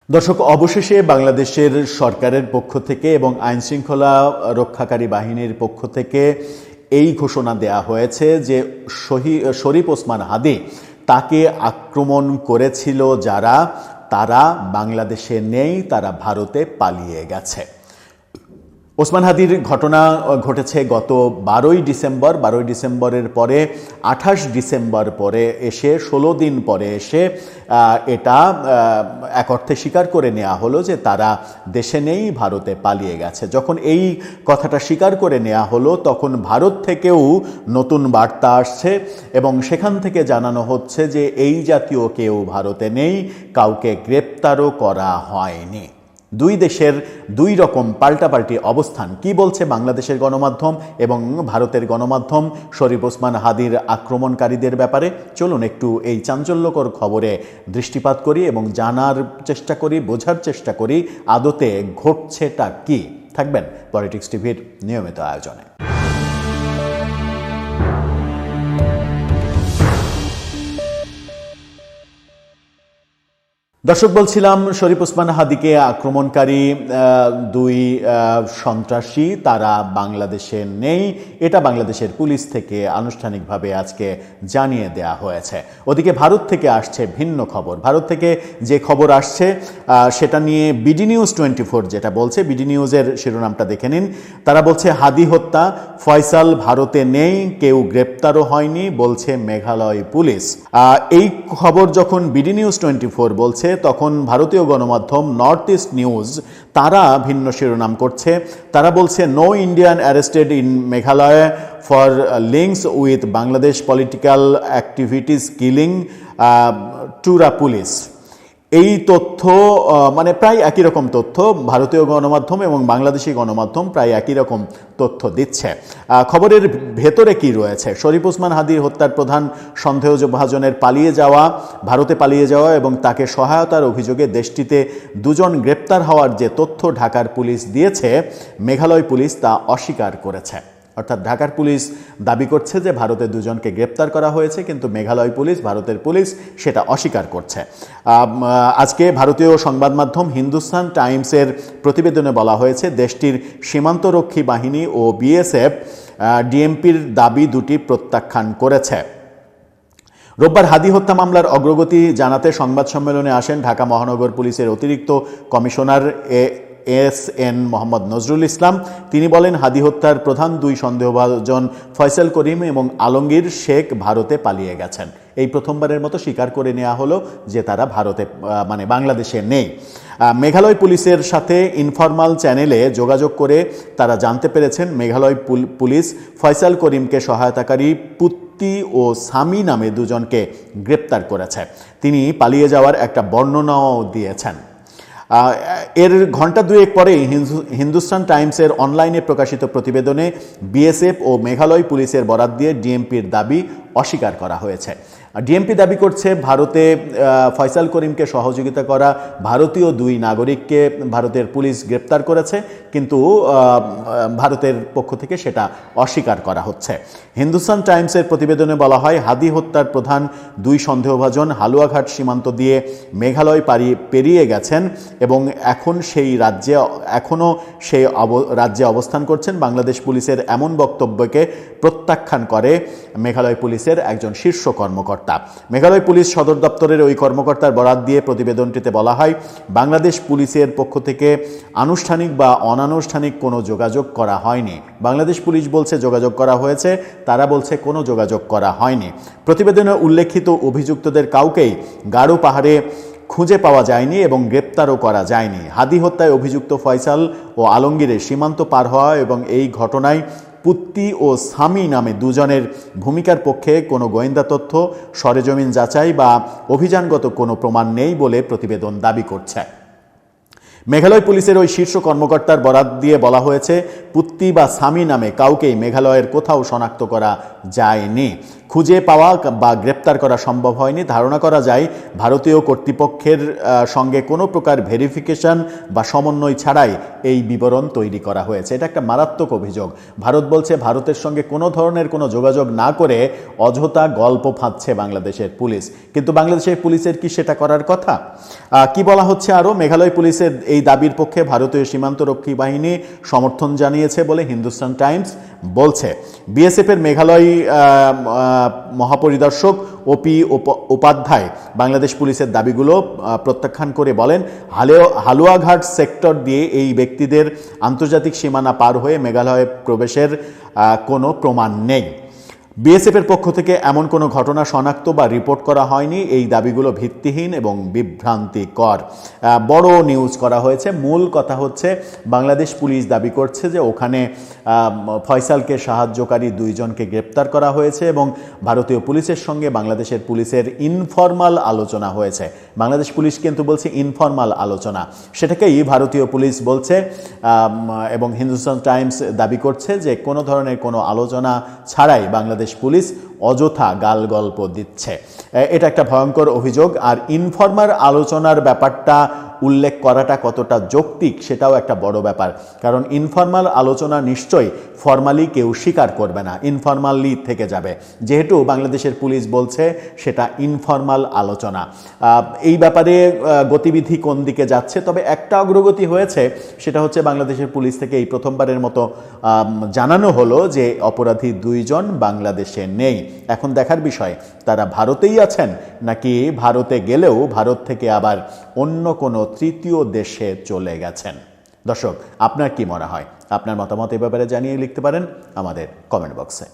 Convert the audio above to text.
দর্শক, অবশেষে বাংলাদেশের সরকারের পক্ষ থেকে এবং আইনশৃঙ্খলা রক্ষাকারী বাহিনীর পক্ষ থেকে এই ঘোষণা দেয়া হয়েছে যে শরীফ ওসমান হাদি তাকে আক্রমণ করেছিল যারা, তারা বাংলাদেশে নেই, তারা ভারতে পালিয়ে গেছে। ওসমান হাদির ঘটনা ঘটেছে গত 12ই ডিসেম্বর। 12ই ডিসেম্বরের পরে 28 ডিসেম্বর পরে এসে 16 দিন পরে এসে এটা এক অর্থে স্বীকার করে নেওয়া হলো যে তারা দেশে নেই, ভারতে পালিয়ে গেছে। যখন এই কথাটা স্বীকার করে নেওয়া হলো তখন ভারত থেকেও নতুন বার্তা আসছে এবং সেখান থেকে জানানো হচ্ছে যে এই জাতীয় কেউ ভারতে নেই, কাউকে গ্রেপ্তারও করা হয়নি। দুই দেশের দুই রকম পাল্টাপাল্টি অবস্থান। কি বলছে বাংলাদেশের গণমাধ্যম এবং ভারতের গণমাধ্যম শরীফ ওসমান হাদির আক্রমণকারীদের ব্যাপারে? চলুন একটু এই চাঞ্চল্যকর খবরে দৃষ্টিপাত করি এবং জানার চেষ্টা করি, বোঝার চেষ্টা করি আদতে ঘটছেটা কি। থাকবেন পলিটিক্স টিভির নিয়মিত আয়োজনে। দর্শক, বলছিলাম শরীফ ওসমান হাদিকে আক্রমণকারী দুই সন্ত্রাসী তারা বাংলাদেশে নেই, এটা বাংলাদেশের পুলিশ থেকে আনুষ্ঠানিকভাবে আজকে জানিয়ে দেয়া হয়েছে। ওদিকে ভারত থেকে আসছে ভিন্ন খবর। ভারত থেকে যে খবর আসছে সেটা নিয়ে বিডি নিউজ 24 যেটা বলছে, বিডি নিউজের শিরোনামটা দেখে নিন। তারা বলছে হাদি হত্যা, ফয়সাল ভারতে নেই, কেউ গ্রেপ্তারও হয়নি, বলছে মেঘালয় পুলিশ। এই খবর যখন বিডি নিউজ 24 বলছে তখন ভারতীয় গণমাধ্যম নর্থ ইস্ট নিউজ তারা ভিন্ন শিরোনাম করছে। তারা বলছে no Indian arrested in Meghalaya for links with Bangladesh political activities killing Tura police. এই তথ্য মানে প্রায় একই রকম তথ্য ভারতীয় গণমাধ্যম এবং বাংলাদেশি গণমাধ্যম প্রায় একই রকম তথ্য দিচ্ছে। খবরের ভেতরে কি রয়েছে? শরীফ ওসমান হাদির হত্যার প্রধান সন্দেহভাজনের ভারতে পালিয়ে যাওয়া এবং তাকে সহায়তার অভিযোগে দেশটিতে দুজন গ্রেপ্তার হওয়ার যে তথ্য ঢাকার পুলিশ দিয়েছে, মেঘালয় পুলিশ তা অস্বীকার করেছে। অর্থাৎ ঢাকার পুলিশ দাবি করছে যে ভারতে দুজনকে গ্রেপ্তার করা হয়েছে, কিন্তু মেঘালয় পুলিশ, ভারতের পুলিশ সেটা অস্বীকার করছে। আজকে ভারতীয় সংবাদ মাধ্যম হিন্দুস্তান টাইমসের প্রতিবেদনে বলা হয়েছে দেশটির সীমান্তরক্ষী বাহিনী ও বিএসএফ ডিএমপির দাবি দুটি প্রত্যাখ্যান করেছে। রোববার হাদি হত্যা মামলার অগ্রগতি জানাতে সংবাদ সম্মেলনে আসেন ঢাকা মহানগর পুলিশের অতিরিক্ত কমিশনার এস.এন. মোহাম্মদ নজরুল ইসলাম। তিনি বলেন হাদি হত্যার প্রধান দুই সন্দেহভাজন ফয়সাল করিম এবং আলমগীর শেখ ভারতে পালিয়ে গেছেন। এই প্রথমবারের মতো স্বীকার করে নেওয়া হলো যে তারা ভারতে মানে বাংলাদেশে নেই। মেঘালয় পুলিশের সাথে ইনফরমাল চ্যানেলে যোগাযোগ করে তারা জানতে পেরেছেন মেঘালয় পুলিশ ফয়সাল করিমকে সহায়তাকারী পুত্তি ও সামি নামে দুজনকে গ্রেপ্তার করেছে। তিনি পালিয়ে যাওয়ার একটা বর্ণনাও দিয়েছেন। এর ঘণ্টা দুয়েক পরেই হিন্দুস্তান টাইমসের অনলাইনে প্রকাশিত প্রতিবেদনে বিএসএফ ও মেঘালয় পুলিশের বরাত দিয়ে ডিএমপির দাবি অস্বীকার করা হয়েছে। ডিএমপি দাবি করছে ভারতে ফয়সাল করিমকে সহযোগিতা করা ভারতীয় দুই নাগরিককে ভারতের পুলিশ গ্রেপ্তার করেছে, কিন্তু ভারতের পক্ষ থেকে সেটা অস্বীকার করা হচ্ছে। হিন্দুস্তান টাইমসের প্রতিবেদনে বলা হয় হাদি হত্যার প্রধান দুই সন্দেহভাজন হালুয়াঘাট সীমান্ত দিয়ে মেঘালয় পেরিয়ে গেছেন এবং এখনও সেই রাজ্যে অবস্থান করছেন। বাংলাদেশ পুলিশের এমন বক্তব্যকে প্রত্যাখ্যান করে মেঘালয় পুলিশের একজন শীর্ষ কর্মকর্তা। মেঘালয় পুলিশ সদর দপ্তরের ওই কর্মকর্তার বরাত দিয়ে প্রতিবেদনটিতে বলা হয় বাংলাদেশ পুলিশের পক্ষ থেকে আনুষ্ঠানিক বা অনানুষ্ঠানিক কোনো যোগাযোগ করা হয়নি। বাংলাদেশ পুলিশ বলছে যোগাযোগ করা হয়েছে, তারা বলছে কোনো যোগাযোগ করা হয়নি। প্রতিবেদনে উল্লেখিত অভিযুক্তদের কাউকেই গাড়ো পাহাড়ে খুঁজে পাওয়া যায়নি এবং গ্রেপ্তারও করা যায়নি। হাদি হত্যায় অভিযুক্ত ফয়সাল ও আলমগীরের সীমান্ত পার হওয়া এবং এই ঘটনায় পুত্তি ও সামি নামে দুজনের ভূমিকার পক্ষে কোনো গোয়েন্দা তথ্য, সরেজমিন যাচাই বা অভিযানগত কোনো প্রমাণ নেই বলে প্রতিবেদন দাবি করছে। মেঘালয় পুলিশের ওই শীর্ষ কর্মকর্তার বরাত দিয়ে বলা হয়েছে পুত্তি বা সামি নামে কাউকেই মেঘালয়ের কোথাও শনাক্ত করা যায়নি। খুঁজে পাওয়া বা গ্রেপ্তার করা সম্ভব হয়নি। ধারণা করা যায় ভারতীয় কর্তৃপক্ষের সঙ্গে কোনো প্রকার ভেরিফিকেশন বা সমন্বয় ছাড়াই এই বিবরণ তৈরি করা হয়েছে। এটা একটা মারাত্মক অভিযোগ। ভারত বলছে ভারতের সঙ্গে কোনো ধরনের কোনো যোগাযোগ না করে অযথা গল্প ফাঁদছে বাংলাদেশের পুলিশ। কিন্তু বাংলাদেশের পুলিশের কি সেটা করার কথা? কি বলা হচ্ছে আরও, মেঘালয় পুলিশের এই দাবির পক্ষে ভারতীয় সীমান্তরক্ষী বাহিনী সমর্থন জানিয়েছে বলে হিন্দুস্তান টাইমস বলছে। বিএসএফের মেঘালয় মহাপরিদর্শক ওপি উপাধ্যায় বাংলাদেশ পুলিশের দাবিগুলো প্রত্যাখ্যান করে বলেন, হালুয়াঘাট সেক্টর দিয়ে এই ব্যক্তিদের আন্তর্জাতিক সীমানা পার হয়ে মেঘালয়ে প্রবেশের কোনো প্রমাণ নেই। বিএসএফের পক্ষ থেকে এমন কোনো ঘটনা শনাক্ত বা রিপোর্ট করা হয়নি। এই দাবিগুলো ভিত্তিহীন এবং বিভ্রান্তিকর। বড় নিউজ করা হয়েছে। মূল কথা হচ্ছে বাংলাদেশ পুলিশ দাবি করছে যে ওখানে ফয়সালকে সাহায্যকারী 2 জনকে গ্রেপ্তার করা হয়েছে এবং ভারতীয় পুলিশের সঙ্গে বাংলাদেশের পুলিশের ইনফর্মাল আলোচনা হয়েছে। বাংলাদেশ পুলিশ কিন্তু বলছে ইনফর্মাল আলোচনা, সেটাকেই ভারতীয় পুলিশ বলছে। এবং হিন্দুস্তান টাইমস দাবি করছে যে কোনো ধরনের কোনো আলোচনা ছাড়াই বাংলাদেশ পুলিশ অযথা গাল গল্প দিচ্ছে। এটা একটা ভয়ঙ্কর অভিযোগ। আর ইনফর্মাল আলোচনার ব্যাপারটা উল্লেখ করাটা কতটা যৌক্তিক সেটাও একটা বড় ব্যাপার, কারণ ইনফর্মাল আলোচনা নিশ্চয়ই ফর্মালি কেউ স্বীকার করবে না, ইনফর্মালি থেকে যাবে। যেহেতু বাংলাদেশের পুলিশ বলছে সেটা ইনফর্মাল আলোচনা, এই ব্যাপারে গতিবিধি কোন দিকে যাচ্ছে? তবে একটা অগ্রগতি হয়েছে, সেটা হচ্ছে বাংলাদেশের পুলিশ থেকে এই প্রথমবারের মতো জানানো হলো যে অপরাধী 2 জন বাংলাদেশে নেই। এখন দেখার বিষয় তারা ভারতেই আছেন নাকি ভারতে গেলেও ভারত থেকে আবার অন্য কোনো তৃতীয় দেশে চলে গেছেন। দর্শক, আপনার কি মনে হয়? আপনার মতামত এ ব্যাপারে জানিয়ে লিখতে পারেন আমাদের কমেন্ট বক্সে।